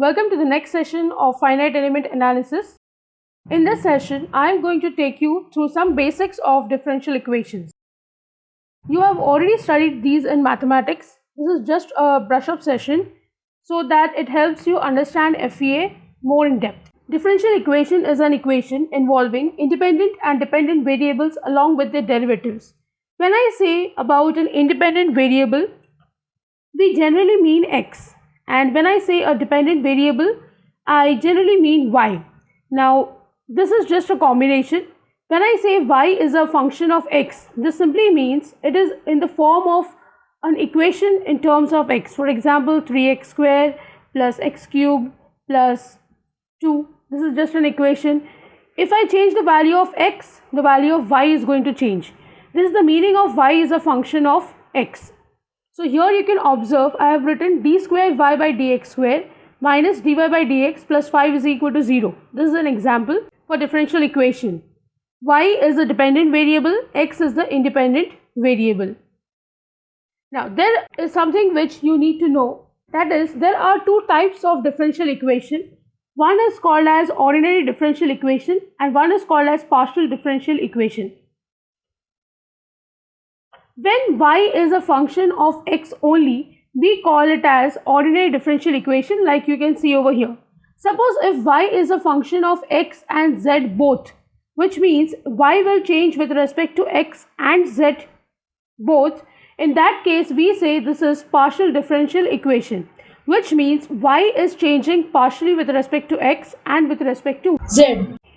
Welcome to the next session of Finite Element Analysis. In this session, I am going to take you through some basics of differential equations. You have already studied these in mathematics. This is just a brush-up session so that it helps you understand FEA more in depth. Differential equation is an equation involving independent and dependent variables along with their derivatives. When I say about an independent variable, we generally mean x, and when I say a dependent variable, I generally mean y. Now, this is just a combination. When I say y is a function of x, this simply means it is in the form of an equation in terms of x. For example, 3x squared plus x cubed plus 2. This is just an equation. If I change the value of x, the value of y is going to change. This is the meaning of y is a function of x. So here you can observe I have written d square y by dx square minus dy by dx plus 5 is equal to 0. This is an example for differential equation. Y is a dependent variable, x is the independent variable. Now there is something which you need to know, that is there are two types of differential equation. One is called as ordinary differential equation and one is called as partial differential equation. When y is a function of x only, we call it as ordinary differential equation, like you can see over here. Suppose if y is a function of x and z both, which means y will change with respect to x and z both, in that case we say this is partial differential equation, which means y is changing partially with respect to x and with respect to z.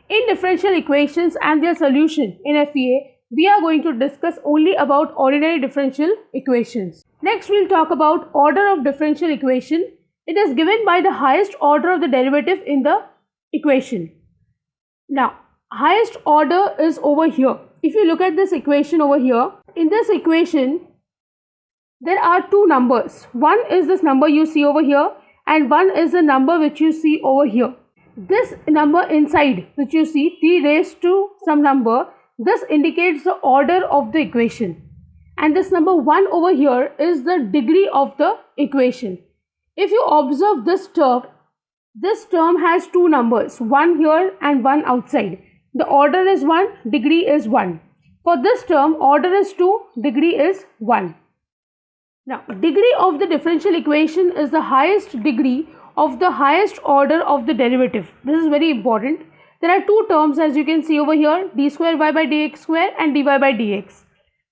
In differential equations and their solution in FEA, we are going to discuss only about ordinary differential equations. Next, we'll talk about order of differential equation. It is given by the highest order of the derivative in the equation. Now, highest order is over here. If you look at this equation over here, in this equation, there are two numbers. One is this number you see over here and one is the number which you see over here. This number inside which you see t raised to some number, this indicates the order of the equation, and this number 1 over here is the degree of the equation. If you observe this term has two numbers, one here and one outside. The order is 1, degree is 1. For this term, order is 2, degree is 1. Now, degree of the differential equation is the highest degree of the highest order of the derivative. This is very important. There are two terms as you can see over here, d square y by dx square and dy by dx.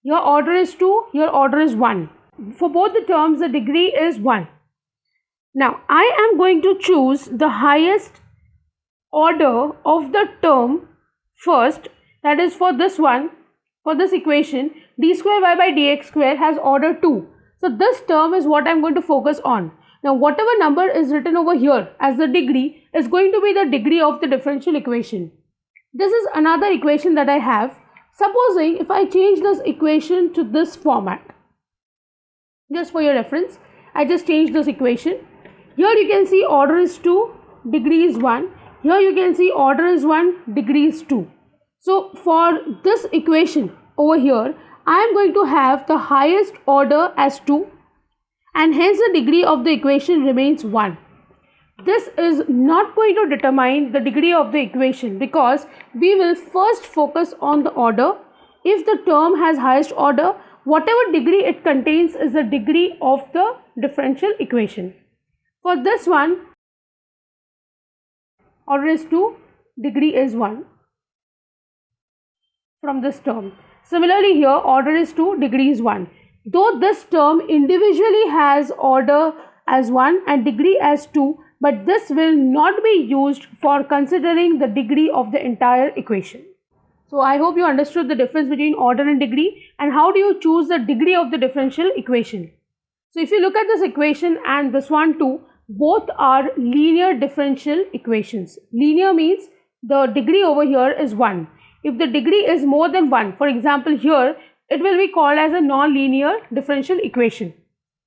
Your order is 2, your order is 1. For both the terms, the degree is 1. Now, I am going to choose the highest order of the term first, that is for this one, for this equation, d square y by dx square has order 2. So, this term is what I am going to focus on. Now, whatever number is written over here as the degree is going to be the degree of the differential equation. This is another equation that I have. Supposing if I change this equation to this format, just for your reference, I just changed this equation. Here you can see order is 2, degree is 1. Here you can see order is 1, degree is 2. So, for this equation over here, I am going to have the highest order as 2. And hence the degree of the equation remains 1. This is not going to determine the degree of the equation because we will first focus on the order. If the term has highest order, whatever degree it contains is the degree of the differential equation. For this one, order is 2, degree is 1 from this term. Similarly here, order is 2, degree is 1. Though this term individually has order as 1 and degree as 2, but this will not be used for considering the degree of the entire equation. So I hope you understood the difference between order and degree and how do you choose the degree of the differential equation. So if you look at this equation and this one too, both are linear differential equations. Linear means the degree over here is 1. If the degree is more than 1, for example here, it will be called as a non-linear differential equation.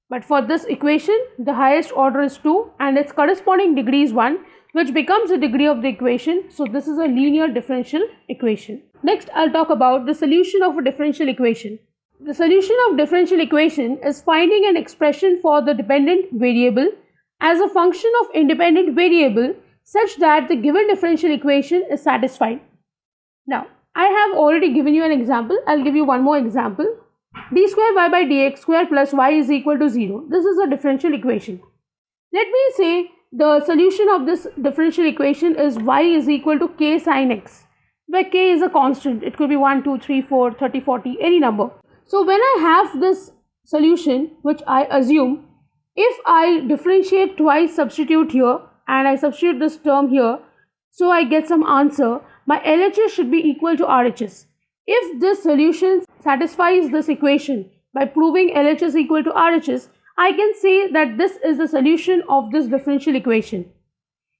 But for this equation, the highest order is 2 and its corresponding degree is 1, which becomes the degree of the equation. So this is a linear differential equation. Next, I'll talk about the solution of a differential equation. The solution of differential equation is finding an expression for the dependent variable as a function of independent variable such that the given differential equation is satisfied. Now, I have already given you an example. I'll give you one more example. D square y by dx square plus y is equal to 0. This is a differential equation. Let me say the solution of this differential equation is y is equal to k sine x, where k is a constant. It could be 1, 2, 3, 4, 30, 40, any number. So when I have this solution, which I assume, if I differentiate twice, substitute here, and I substitute this term here, so I get some answer, my LHS should be equal to RHS. If this solution satisfies this equation by proving LHS equal to RHS, I can say that this is the solution of this differential equation.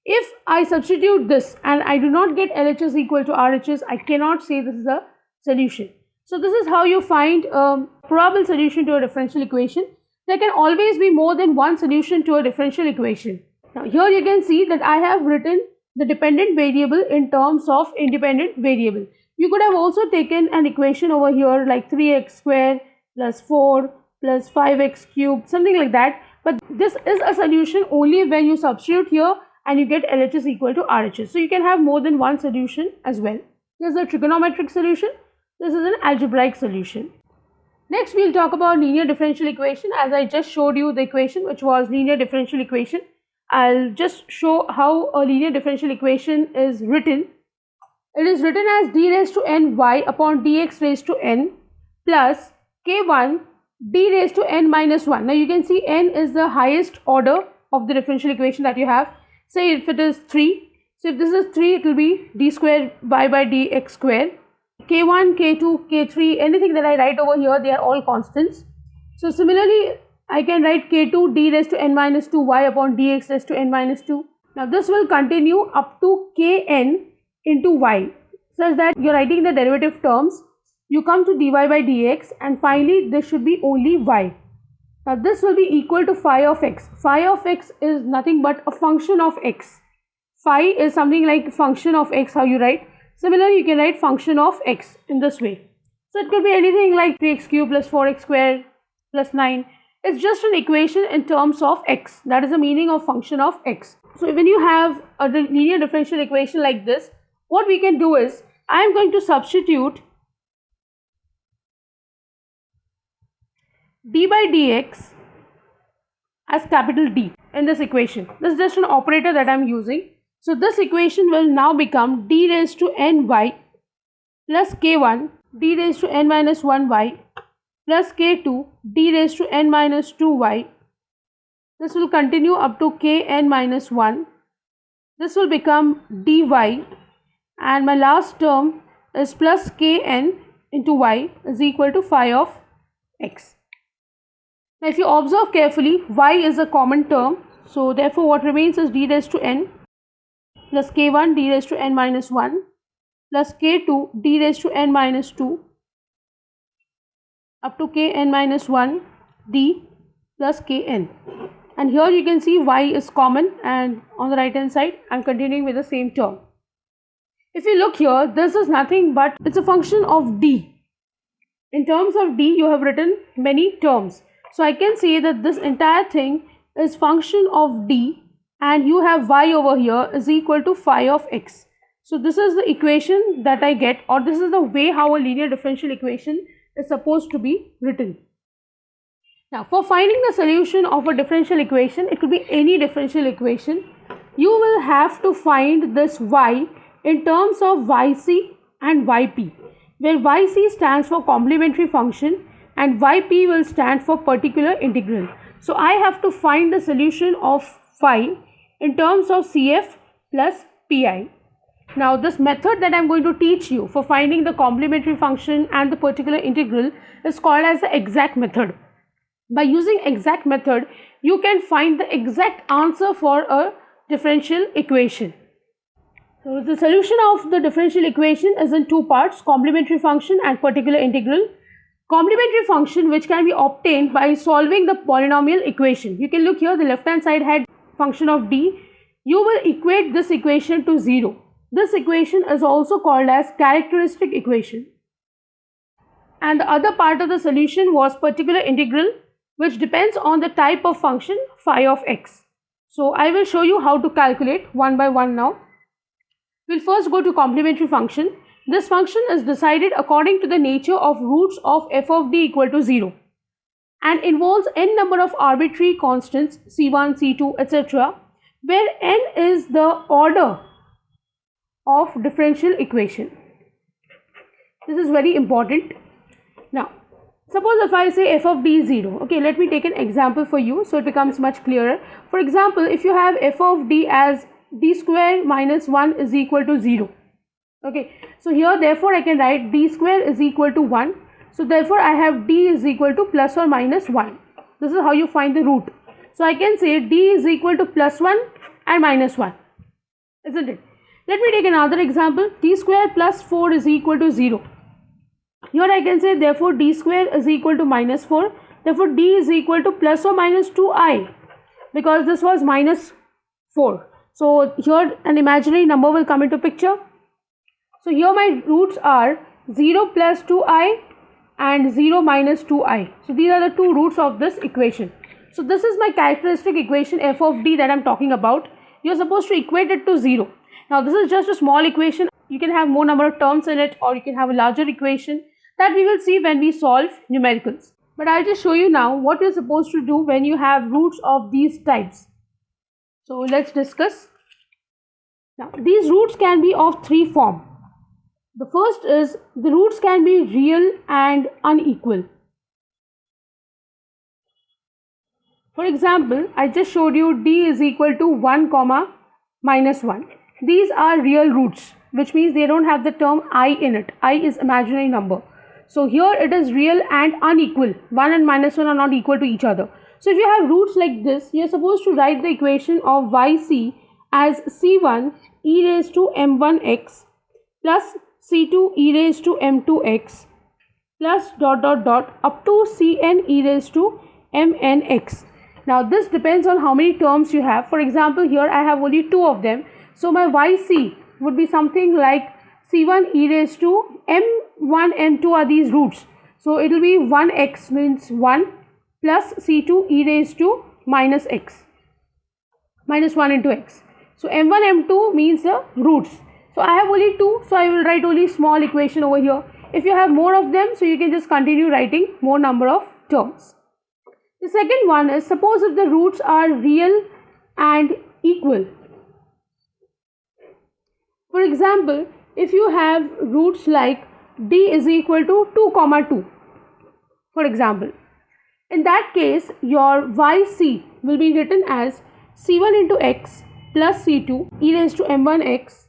If I substitute this and I do not get LHS equal to RHS, I cannot say this is the solution. So this is how you find a probable solution to a differential equation. There can always be more than one solution to a differential equation. Now here you can see that I have written the dependent variable in terms of independent variable. You could have also taken an equation over here like 3x square plus 4 plus 5x cubed, something like that. But this is a solution only when you substitute here and you get LHS equal to RHS. So you can have more than one solution as well. This is a trigonometric solution. This is an algebraic solution. Next we'll talk about linear differential equation. As I just showed you the equation which was linear differential equation, I'll just show how a linear differential equation is written. It is written as d raised to n y upon dx raised to n plus k1 d raised to n minus 1. Now you can see n is the highest order of the differential equation that you have. Say if it is 3. So if this is 3, it will be d square y by dx square. K1, K2, K3, anything that I write over here, they are all constants. So similarly, I can write K2 d raised to n minus 2 y upon dx raised to n minus 2. Now this will continue up to Kn into y, such that you're writing the derivative terms. You come to dy by dx and finally this should be only y. Now this will be equal to phi of x. Phi of x is nothing but a function of x. Phi is something like function of x, how you write. Similarly, you can write function of x in this way. So it could be anything like 3x cubed plus 4x squared plus 9. It's just an equation in terms of x. That is the meaning of function of x. So when you have a linear differential equation like this, what we can do is, I am going to substitute d by dx as capital D in this equation. This is just an operator that I am using. So this equation will now become d raised to n y plus k1 d raised to n minus 1 y plus k2 d raised to n minus 2 y. This will continue up to kn minus 1. This will become dy, and my last term is plus kn into y is equal to phi of x. Now if you observe carefully, y is a common term. So therefore what remains is d raised to n plus k1 d raised to n minus 1 plus k2 d raised to n minus 2 up to kn minus 1 d plus kn. And here you can see y is common, and on the right hand side I am continuing with the same term. If you look here, this is nothing but it's a function of d. In terms of d you have written many terms. So I can say that this entire thing is function of d, and you have y over here is equal to phi of x. So this is the equation that I get, or this is the way how a linear differential equation is supposed to be written. Now for finding the solution of a differential equation, it could be any differential equation, you will have to find this y in terms of yc and yp, where yc stands for complementary function and yp will stand for particular integral. So I have to find the solution of phi in terms of CF plus PI. Now this method that I am going to teach you for finding the complementary function and the particular integral is called as the exact method. By using exact method, you can find the exact answer for a differential equation. So the solution of the differential equation is in two parts, complementary function and particular integral. Complementary function, which can be obtained by solving the polynomial equation. You can look here, the left hand side had function of d. You will equate this equation to 0. This equation is also called as characteristic equation. And the other part of the solution was particular integral, which depends on the type of function phi of x. So I will show you how to calculate one by one now. We'll first go to complementary function. This function is decided according to the nature of roots of f of d equal to 0 and involves n number of arbitrary constants c1, c2, etc., where n is the order of differential equation. This is very important. Now, suppose if I say f of d is 0. Okay, let me take an example for you so it becomes much clearer. For example, if you have f of d as d square minus 1 is equal to 0. Okay, so here therefore I can write d square is equal to 1. So therefore I have d is equal to plus or minus 1. This is how you find the root. So I can say d is equal to plus 1 and minus 1. Isn't it? Let me take another example. D square plus 4 is equal to 0. Here I can say therefore d square is equal to minus 4. Therefore d is equal to plus or minus 2i, because this was minus 4. So here an imaginary number will come into picture. So here my roots are 0 plus 2i and 0 minus 2i. So these are the two roots of this equation. So this is my characteristic equation f of d that I am talking about. You are supposed to equate it to 0. Now this is just a small equation. You can have more number of terms in it, or you can have a larger equation that we will see when we solve numericals. But I'll just show you now what you're supposed to do when you have roots of these types. So let's discuss. Now these roots can be of three forms. The first is the roots can be real and unequal. For example, I just showed you d is equal to 1 comma minus 1. These are real roots, which means they don't have the term I in it. I is imaginary number. So here it is real and unequal. 1 and minus 1 are not equal to each other. So if you have roots like this, you are supposed to write the equation of yc as c1 e raised to m1x plus c2 e raised to m2x plus dot dot dot up to cn e raised to mnx. Now this depends on how many terms you have. For example, here I have only two of them. So my yc would be something like c1 e raised to m1, m2 are these roots. So it will be 1x means 1 plus c2 e raised to minus x, minus 1 into x. So m1, m2 means the roots. So I have only two, so I will write only small equation over here. If you have more of them, so you can just continue writing more number of terms. The second one is, suppose if the roots are real and equal. For example, if you have roots like d is equal to 2 comma 2, for example, in that case your yc will be written as c1 into x plus c2 e raised to m1x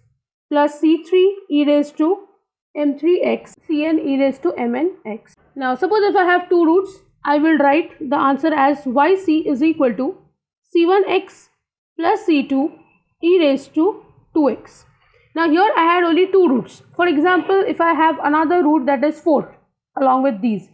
plus c3 e raised to m3x cn e raised to mnx. Now suppose if I have two roots, I will write the answer as yc is equal to c1x plus c2 e raised to 2x. Now here I had only two roots. For example, if I have another root that is 4 along with these,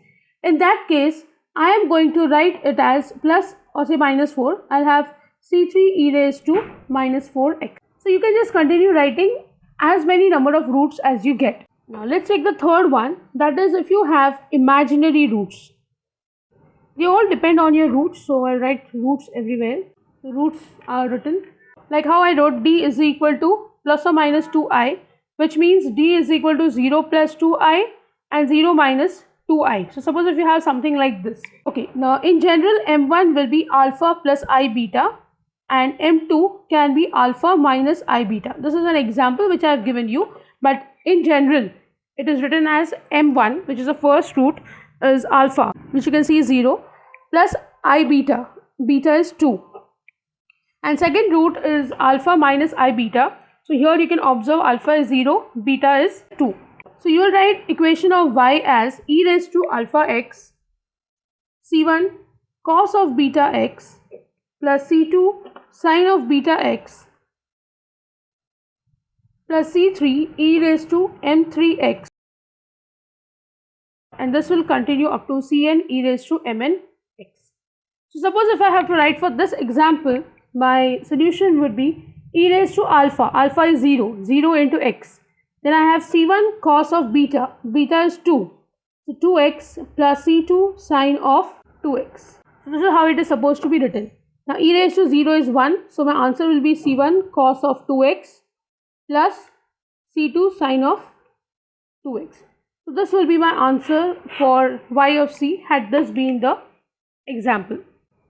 in that case I am going to write it as plus or say minus 4. I'll have c3 e raised to minus 4x. So you can just continue writing as many number of roots as you get. Now let's take the third one, that is if you have imaginary roots. They all depend on your roots, so I'll write roots everywhere. The roots are written like how I wrote d is equal to plus or minus 2i, which means d is equal to 0 plus 2i and 0 minus 2i. So suppose if you have something like this. Okay, now in general m1 will be alpha plus I beta and m2 can be alpha minus I beta. This is an example which I have given you, but in general it is written as m1, which is the first root, is alpha, which you can see is 0, plus I beta, beta is 2, and second root is alpha minus I beta. So here you can observe alpha is 0, beta is 2. So you will write equation of y as e raised to alpha x c1 cos of beta x plus c2 sin of beta x plus c3 e raised to m3x, and this will continue up to cn e raised to mnx. So suppose if I have to write for this example, my solution would be e raised to alpha, alpha is 0, 0 into x. Then I have c1 cos of beta, beta is 2, so 2x plus c2 sin of 2x. So this is how it is supposed to be written. Now e raised to 0 is 1, so my answer will be C1 cos of 2x plus C2 sin of 2x. So this will be my answer for y of c had this been the example.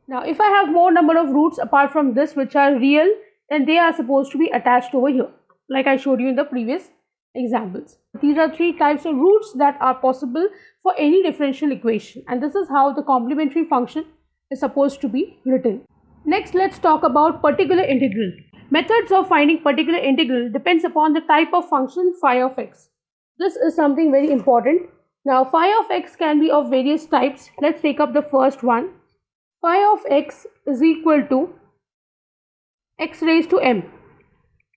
Now if I have more number of roots apart from this which are real, then they are supposed to be attached over here, like I showed you in the previous examples. These are three types of roots that are possible for any differential equation, and this is how the complementary function is supposed to be written. Next, let's talk about particular integral. Methods of finding particular integral depends upon the type of function phi of x. This is something very important. Now phi of x can be of various types. Let's take up the first one. Phi of x is equal to x raised to m.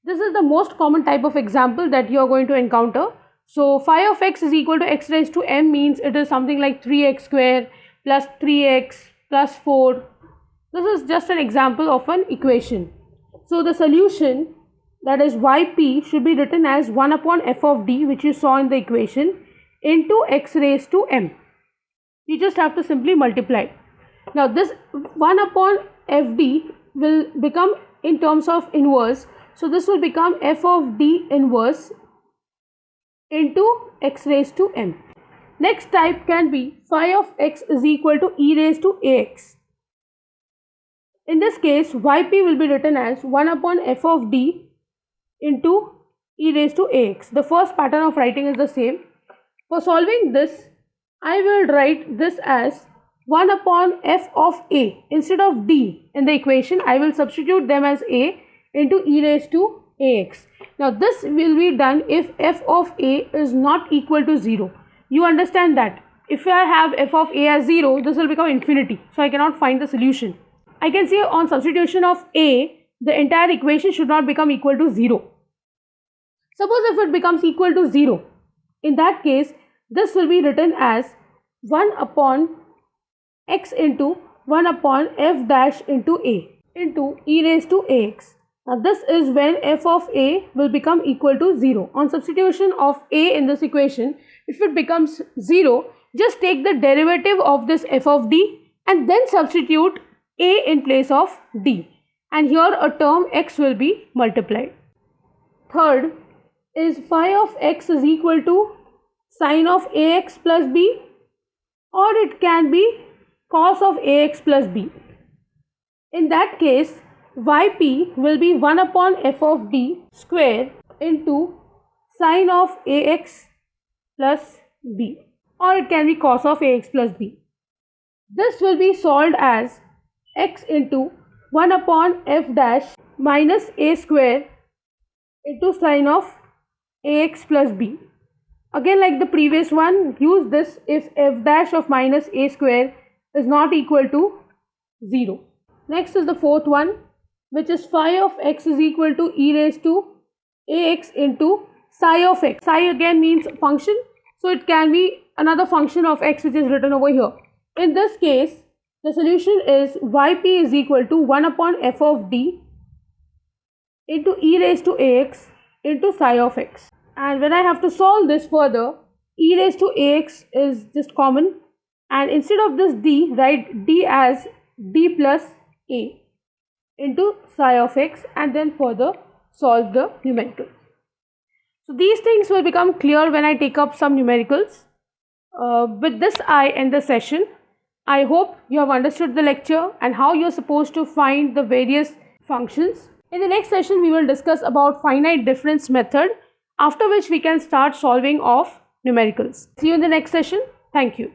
This is the most common type of example that you are going to encounter. So phi of x is equal to x raised to m means it is something like 3x square plus 3x plus 4. This is just an example of an equation. So the solution, that is yp, should be written as 1 upon f of d, which you saw in the equation, into x raised to m. You just have to simply multiply. Now this 1 upon fd will become in terms of inverse. So this will become f of d inverse into x raised to m. Next type can be phi of x is equal to e raised to ax. In this case, yp will be written as 1 upon f of d into e raised to ax. The first pattern of writing is the same. For solving this, I will write this as 1 upon f of a. Instead of d in the equation, I will substitute them as a into e raised to ax. Now this will be done if f of a is not equal to 0. You understand that if I have f of a as 0, this will become infinity, so I cannot find the solution. I can say on substitution of a, the entire equation should not become equal to 0. Suppose if it becomes equal to 0, in that case this will be written as 1 upon x into 1 upon f dash into a into e raised to ax. Now this is when f of a will become equal to 0. On substitution of a in this equation, if it becomes 0, just take the derivative of this f of d and then substitute a in place of d, and here a term x will be multiplied. Third is phi of x is equal to sine of ax plus b, or it can be cos of ax plus b. In that case, yp will be 1 upon f of d square into sine of ax plus b, or it can be cos of ax plus b. This will be solved as x into 1 upon f dash minus a square into sine of ax plus b. Again, like the previous one, use this if f dash of minus a square is not equal to 0. Next is the fourth one, which is phi of x is equal to e raised to ax into psi of x. Psi again means function, so it can be another function of x which is written over here. In this case, the solution is yp is equal to 1 upon f of d into e raised to ax into psi of x. And when I have to solve this further, e raised to ax is just common, and instead of this d, write d as d plus a into psi of x, and then further solve the numerical. So these things will become clear when I take up some numericals. With this I end the session. I hope you have understood the lecture and how you are supposed to find the various functions. In the next session, we will discuss about finite difference method, after which we can start solving of numericals. See you in the next session. Thank you.